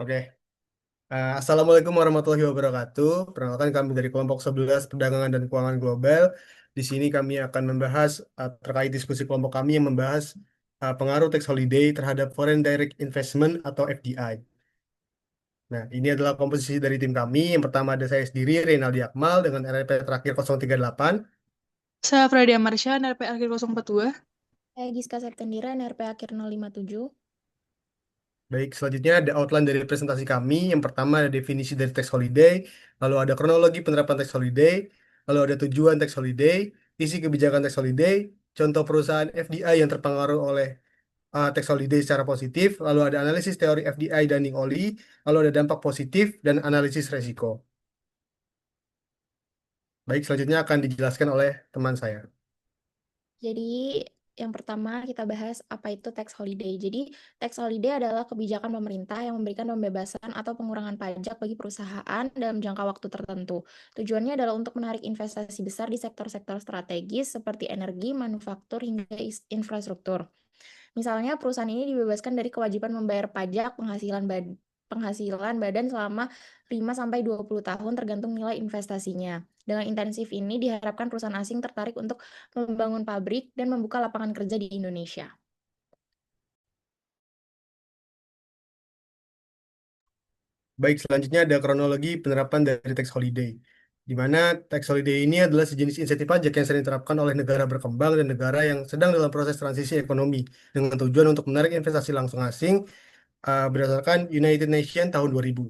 Oke. Assalamualaikum warahmatullahi wabarakatuh. Perkenalkan kami dari kelompok 11 Perdagangan dan Keuangan Global. Di sini kami akan membahas terkait diskusi kelompok kami yang membahas pengaruh tax holiday terhadap foreign direct investment atau FDI. Nah, ini adalah komposisi dari tim kami. Yang pertama ada saya sendiri, Reynaldi Akmal, dengan RP terakhir 038. Saya Fredia Marsha, NRP akhir 042. Saya Giska Septendira, NRP akhir 057. Baik, selanjutnya ada outline dari presentasi kami. Yang pertama ada definisi dari tax holiday, lalu ada kronologi penerapan tax holiday, lalu ada tujuan tax holiday, isi kebijakan tax holiday, contoh perusahaan FDI yang terpengaruh oleh tax holiday secara positif, lalu ada analisis teori FDI dan Oli, lalu ada dampak positif dan analisis resiko. Baik, selanjutnya akan dijelaskan oleh teman saya. Jadi yang pertama kita bahas apa itu tax holiday. Jadi tax holiday adalah kebijakan pemerintah yang memberikan pembebasan atau pengurangan pajak bagi perusahaan dalam jangka waktu tertentu. Tujuannya adalah untuk menarik investasi besar di sektor-sektor strategis seperti energi, manufaktur, hingga infrastruktur. Misalnya, perusahaan ini dibebaskan dari kewajiban membayar pajak penghasilan badan selama 5-20 tahun tergantung nilai investasinya. Dengan intensif ini diharapkan perusahaan asing tertarik untuk membangun pabrik dan membuka lapangan kerja di Indonesia. Baik, selanjutnya ada kronologi penerapan dari tax holiday, di mana tax holiday ini adalah sejenis insentif pajak yang sering diterapkan oleh negara berkembang dan negara yang sedang dalam proses transisi ekonomi dengan tujuan untuk menarik investasi langsung asing berdasarkan United Nations tahun 2000.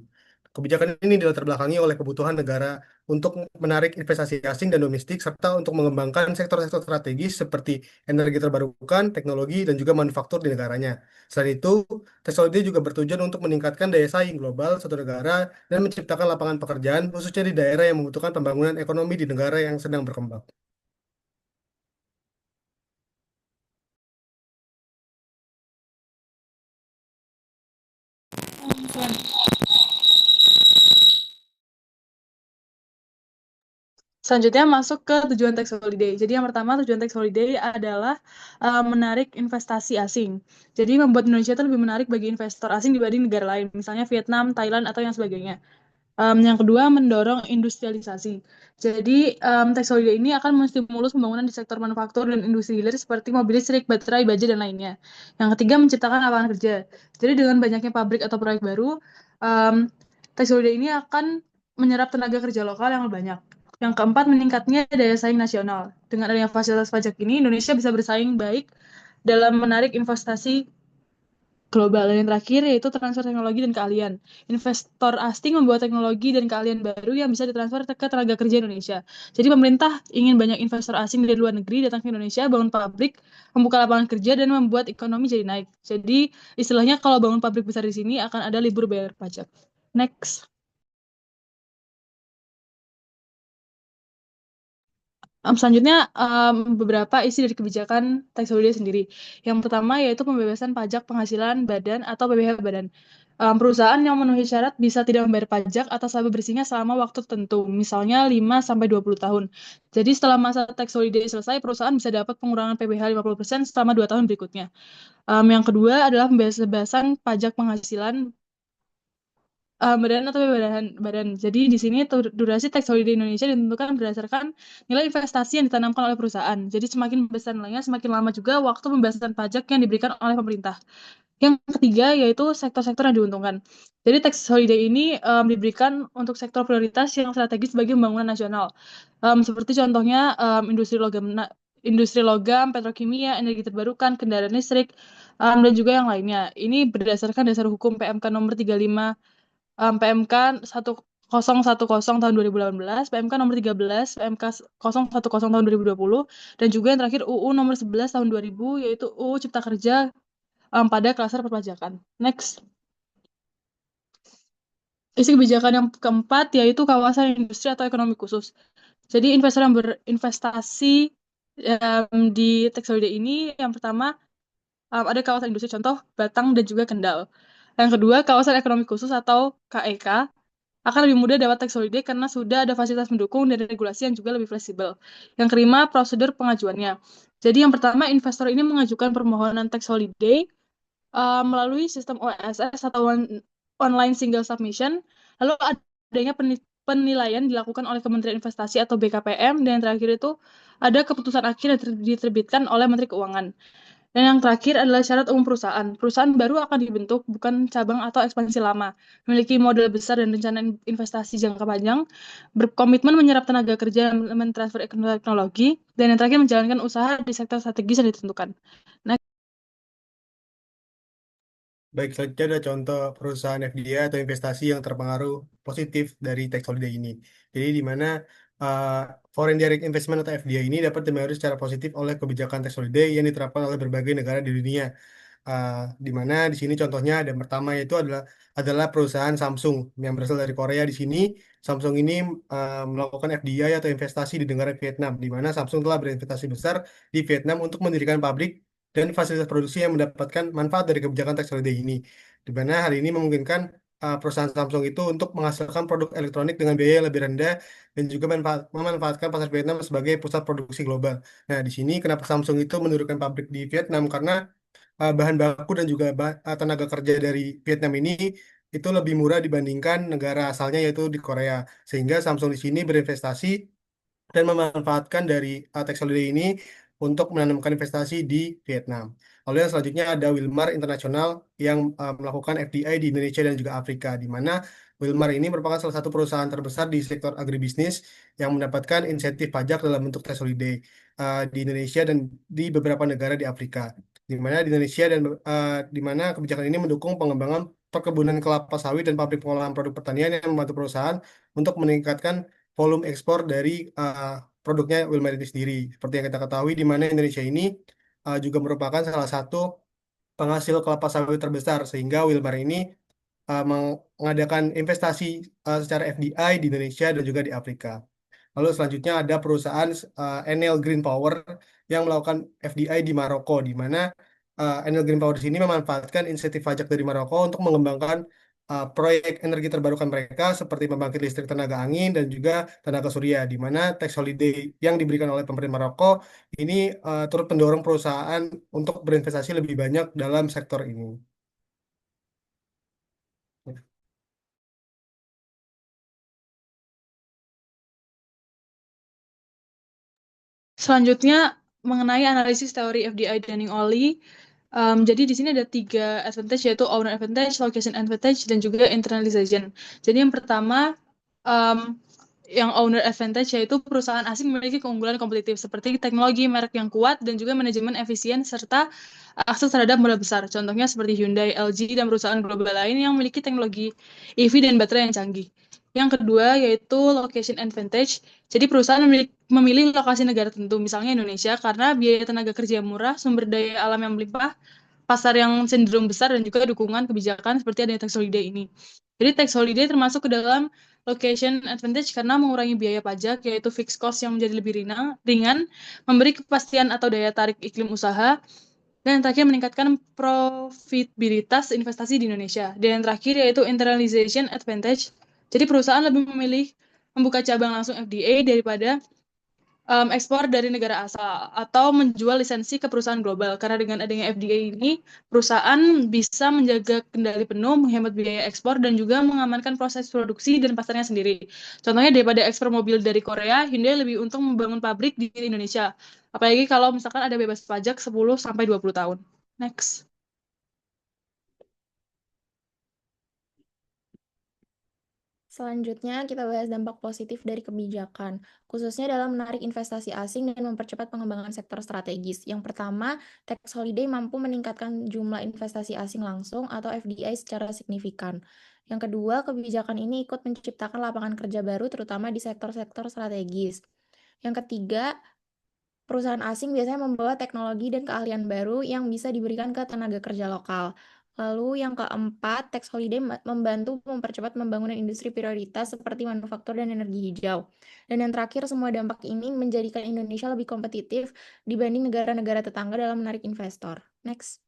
Kebijakan ini dilatar belakangi oleh kebutuhan negara untuk menarik investasi asing dan domestik serta untuk mengembangkan sektor-sektor strategis seperti energi terbarukan, teknologi, dan juga manufaktur di negaranya. Selain itu, teknologi juga bertujuan untuk meningkatkan daya saing global suatu negara dan menciptakan lapangan pekerjaan khususnya di daerah yang membutuhkan pembangunan ekonomi di negara yang sedang berkembang. Selanjutnya masuk ke tujuan tax holiday. Jadi yang pertama tujuan tax holiday adalah menarik investasi asing. Jadi membuat Indonesia itu lebih menarik bagi investor asing dibanding negara lain, misalnya Vietnam, Thailand, atau yang sebagainya. Yang kedua, mendorong industrialisasi. Jadi, tax holiday ini akan menstimulus pembangunan di sektor manufaktur dan industri hilir seperti mobil listrik, baterai, baja, dan lainnya. Yang ketiga, menciptakan lapangan kerja. Jadi, dengan banyaknya pabrik atau proyek baru, um, tax holiday ini akan menyerap tenaga kerja lokal yang lebih banyak. Yang keempat, meningkatnya daya saing nasional. Dengan adanya fasilitas pajak ini, Indonesia bisa bersaing baik dalam menarik investasi global. Dan yang terakhir yaitu transfer teknologi dan keahlian. Investor asing membawa teknologi dan keahlian baru yang bisa ditransfer ke tenaga kerja Indonesia. Jadi pemerintah ingin banyak investor asing dari luar negeri datang ke Indonesia, bangun pabrik, membuka lapangan kerja, dan membuat ekonomi jadi naik. Jadi istilahnya kalau bangun pabrik besar di sini akan ada libur bayar pajak. Next. Selanjutnya, beberapa isi dari kebijakan tax holiday sendiri. Yang pertama yaitu pembebasan pajak penghasilan badan atau PPh badan. Perusahaan yang memenuhi syarat bisa tidak membayar pajak atas laba bersihnya selama waktu tertentu, misalnya 5-20 tahun. Jadi setelah masa tax holiday selesai, perusahaan bisa dapat pengurangan PPh 50% selama 2 tahun berikutnya. Yang kedua adalah pembebasan pajak penghasilan badan atau badan. Jadi di sini durasi tax holiday Indonesia ditentukan berdasarkan nilai investasi yang ditanamkan oleh perusahaan. Jadi semakin besar nilainya, semakin lama juga waktu pembebasan pajak yang diberikan oleh pemerintah. Yang ketiga yaitu sektor-sektor yang diuntungkan. Jadi tax holiday ini diberikan untuk sektor prioritas yang strategis bagi pembangunan nasional. Seperti contohnya industri logam, petrokimia, energi terbarukan, kendaraan listrik, dan juga yang lainnya. Ini berdasarkan dasar hukum PMK nomor 35 PMK 1010 tahun 2018, PMK nomor 13, PMK 010 tahun 2020, dan juga yang terakhir UU nomor 11 tahun 2000, yaitu UU Cipta Kerja pada klaster perpajakan. Next. Isi kebijakan yang keempat yaitu kawasan industri atau ekonomi khusus. Jadi investor yang berinvestasi di tax holiday ini yang pertama ada kawasan industri contoh Batang dan juga Kendal. Yang kedua kawasan ekonomi khusus atau KEK akan lebih mudah dapat tax holiday karena sudah ada fasilitas mendukung dan regulasi yang juga lebih fleksibel. Yang kelima, prosedur pengajuannya. Jadi yang pertama, investor ini mengajukan permohonan tax holiday melalui sistem OSS atau online single submission, lalu adanya penilaian dilakukan oleh Kementerian Investasi atau BKPM, dan yang terakhir itu ada keputusan akhir yang diterbitkan oleh Menteri Keuangan. Dan yang terakhir adalah syarat umum perusahaan. Perusahaan baru akan dibentuk, bukan cabang atau ekspansi lama. Memiliki modal besar dan rencana investasi jangka panjang, berkomitmen menyerap tenaga kerja dan mentransfer teknologi, dan yang terakhir menjalankan usaha di sektor strategis yang ditentukan. Nah, Baik, selanjutnya ada contoh perusahaan FDI atau investasi yang terpengaruh positif dari tax holiday ini. Jadi di mana uh, Foreign Direct Investment atau FDI ini dapat dipengaruhi secara positif oleh kebijakan tax holiday yang diterapkan oleh berbagai negara di dunia. Uh, di mana di sini contohnya ada yang pertama yaitu adalah perusahaan Samsung yang berasal dari Korea. Di sini Samsung ini melakukan FDI atau investasi di negara Vietnam, di mana Samsung telah berinvestasi besar di Vietnam untuk mendirikan pabrik dan fasilitas produksi yang mendapatkan manfaat dari kebijakan tax holiday ini. Di mana hal ini memungkinkan perusahaan Samsung itu untuk menghasilkan produk elektronik dengan biaya yang lebih rendah dan juga memanfaatkan pasar Vietnam sebagai pusat produksi global. Nah, di sini kenapa Samsung itu mendirikan pabrik di Vietnam? Karena bahan baku dan juga tenaga kerja dari Vietnam ini itu lebih murah dibandingkan negara asalnya yaitu di Korea. Sehingga Samsung di sini berinvestasi dan memanfaatkan dari tax holiday ini untuk menanamkan investasi di Vietnam. Lalu yang selanjutnya ada Wilmar International yang melakukan FDI di Indonesia dan juga Afrika, di mana Wilmar ini merupakan salah satu perusahaan terbesar di sektor agribisnis yang mendapatkan insentif pajak dalam bentuk tax holiday di Indonesia dan di beberapa negara di Afrika, di mana di Indonesia dan di mana kebijakan ini mendukung pengembangan perkebunan kelapa sawit dan pabrik pengolahan produk pertanian yang membantu perusahaan untuk meningkatkan volume ekspor dari produknya Wilmar itu sendiri. Seperti yang kita ketahui, di mana Indonesia ini juga merupakan salah satu penghasil kelapa sawit terbesar, sehingga Wilmar ini mengadakan investasi secara FDI di Indonesia dan juga di Afrika. Lalu selanjutnya ada perusahaan Enel Green Power yang melakukan FDI di Maroko, di mana Enel Green Power di sini memanfaatkan insentif pajak dari Maroko untuk mengembangkan proyek energi terbarukan mereka seperti pembangkit listrik tenaga angin dan juga tenaga surya, di mana tax holiday yang diberikan oleh pemerintah Maroko ini turut mendorong perusahaan untuk berinvestasi lebih banyak dalam sektor ini. selanjutnya mengenai analisis teori FDI Dunning Only. Jadi di sini ada 3 advantage, yaitu owner advantage, location advantage, dan juga internalization. Jadi yang pertama, yang owner advantage yaitu perusahaan asing memiliki keunggulan kompetitif seperti teknologi, merek yang kuat, dan juga manajemen efisien serta akses terhadap modal besar. Contohnya seperti Hyundai, LG, dan perusahaan global lain yang memiliki teknologi EV dan baterai yang canggih. Yang kedua yaitu location advantage. Jadi perusahaan memilih lokasi negara tertentu, misalnya Indonesia, karena biaya tenaga kerja yang murah, sumber daya alam yang melimpah, pasar yang cenderung besar, dan juga dukungan kebijakan seperti adanya tax holiday ini. Jadi tax holiday termasuk ke dalam location advantage karena mengurangi biaya pajak, yaitu fixed cost yang menjadi lebih ringan, memberi kepastian atau daya tarik iklim usaha, dan yang terakhir meningkatkan profitabilitas investasi di Indonesia. Dan yang terakhir yaitu internalization advantage. Jadi perusahaan lebih memilih membuka cabang langsung FDA daripada ekspor dari negara asal atau menjual lisensi ke perusahaan global. Karena dengan adanya FDA ini, perusahaan bisa menjaga kendali penuh, menghemat biaya ekspor, dan juga mengamankan proses produksi dan pasarnya sendiri. Contohnya daripada ekspor mobil dari Korea, Hyundai lebih untung membangun pabrik di Indonesia. Apalagi kalau misalkan ada bebas pajak 10-20 tahun. Next. Selanjutnya, kita bahas dampak positif dari kebijakan, khususnya dalam menarik investasi asing dan mempercepat pengembangan sektor strategis. Yang pertama, tax holiday mampu meningkatkan jumlah investasi asing langsung atau FDI secara signifikan. Yang kedua, kebijakan ini ikut menciptakan lapangan kerja baru, terutama di sektor-sektor strategis. Yang ketiga, perusahaan asing biasanya membawa teknologi dan keahlian baru yang bisa diberikan ke tenaga kerja lokal. Lalu yang keempat, tax holiday membantu mempercepat pembangunan industri prioritas seperti manufaktur dan energi hijau. Dan yang terakhir, semua dampak ini menjadikan Indonesia lebih kompetitif dibanding negara-negara tetangga dalam menarik investor. Next.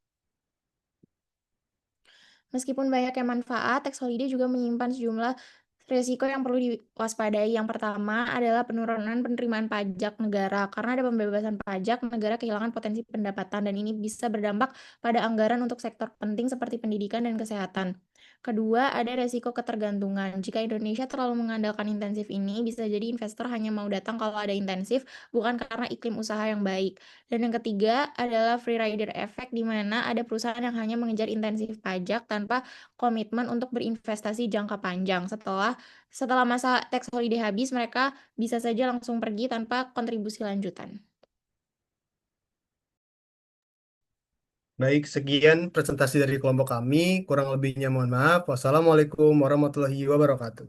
Meskipun banyaknya manfaat, tax holiday juga menyimpan sejumlah risiko yang perlu diwaspadai. Yang pertama adalah penurunan penerimaan pajak negara. Karena ada pembebasan pajak, negara kehilangan potensi pendapatan dan ini bisa berdampak pada anggaran untuk sektor penting seperti pendidikan dan kesehatan. Kedua, ada resiko ketergantungan. Jika Indonesia terlalu mengandalkan intensif ini, bisa jadi investor hanya mau datang kalau ada intensif, bukan karena iklim usaha yang baik. Dan yang ketiga adalah free rider effect, di mana ada perusahaan yang hanya mengejar intensif pajak tanpa komitmen untuk berinvestasi jangka panjang. Setelah masa tax holiday habis, mereka bisa saja langsung pergi tanpa kontribusi lanjutan. Baik, sekian presentasi dari kelompok kami. Kurang lebihnya mohon maaf. Wassalamualaikum warahmatullahi wabarakatuh.